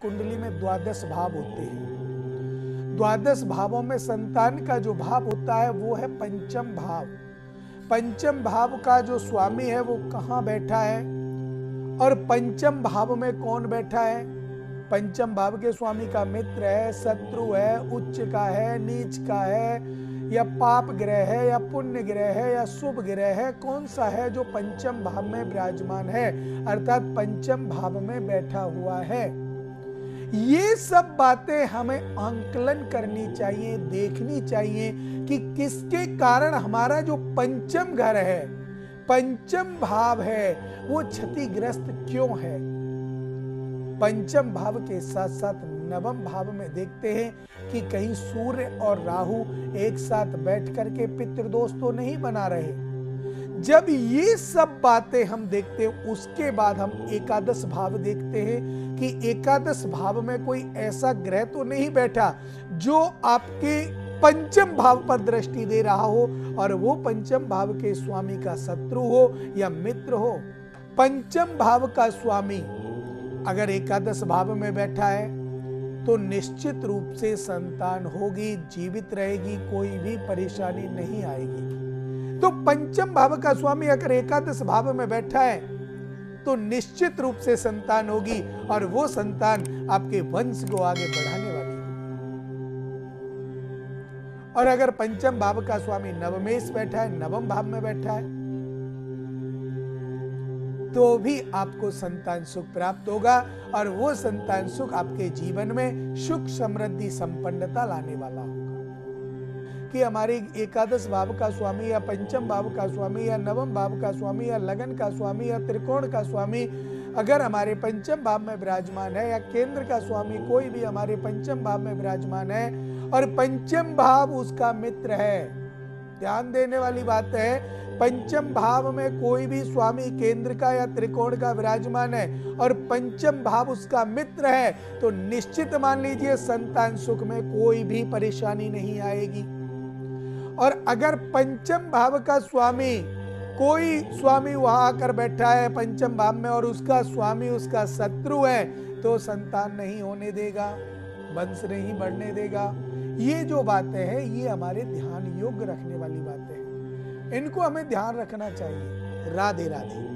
कुंडली में द्वादश भाव होते हैं। द्वादश भावों में संतान का जो भाव होता है वो है पंचम भाव। पंचम भाव का जो स्वामी है वो कहाँ बैठा है और पंचम भाव में कौन बैठा है? पंचम भाव के स्वामी का मित्र है, शत्रु है, उच्च का है, नीच का है, या पाप ग्रह है, या पुण्य ग्रह है, या शुभ ग्रह है, कौन सा है जो पंचम भाव में विराजमान है, अर्थात पंचम भाव में बैठा हुआ है। ये सब बातें हमें आंकलन करनी चाहिए, देखनी चाहिए कि किसके कारण हमारा जो पंचम घर है, पंचम भाव है, वो क्षतिग्रस्त क्यों है। पंचम भाव के साथ साथ नवम भाव में देखते हैं कि कहीं सूर्य और राहु एक साथ बैठ करके पितृदोष तो नहीं बना रहे। जब ये सब बातें हम देखते हैं उसके बाद हम एकादश भाव देखते हैं कि एकादश भाव में कोई ऐसा ग्रह तो नहीं बैठा जो आपके पंचम भाव पर दृष्टि दे रहा हो और वो पंचम भाव के स्वामी का शत्रु हो या मित्र हो। पंचम भाव का स्वामी अगर एकादश भाव में बैठा है तो निश्चित रूप से संतान होगी, जीवित रहेगी, कोई भी परेशानी नहीं आएगी। तो पंचम भाव का स्वामी अगर एकादश भाव में बैठा है तो निश्चित रूप से संतान होगी और वो संतान आपके वंश को आगे बढ़ाने वाली है। और अगर पंचम भाव का स्वामी नवमेश बैठा है, नवम भाव में बैठा है, तो भी आपको संतान सुख प्राप्त होगा और वो संतान सुख आपके जीवन में सुख समृद्धि संपन्नता लाने वाला होगा। कि हमारे एकादश भाव का स्वामी या पंचम भाव का स्वामी या नवम भाव का स्वामी या लगन का स्वामी या त्रिकोण का स्वामी अगर हमारे पंचम भाव में विराजमान है या केंद्र का स्वामी कोई भी हमारे पंचम भाव में विराजमान है और पंचम भाव उसका मित्र है। ध्यान देने वाली बात है, पंचम भाव में कोई भी स्वामी केंद्र का या त्रिकोण का विराजमान है और पंचम भाव उसका मित्र है तो निश्चित मान लीजिए संतान सुख में कोई भी परेशानी नहीं आएगी। और अगर पंचम भाव का स्वामी कोई स्वामी वहां आकर बैठा है पंचम भाव में और उसका स्वामी उसका शत्रु है तो संतान नहीं होने देगा, वंश नहीं बढ़ने देगा। ये जो बातें हैं ये हमारे ध्यान योग्य रखने वाली बातें हैं, इनको हमें ध्यान रखना चाहिए। राधे राधे।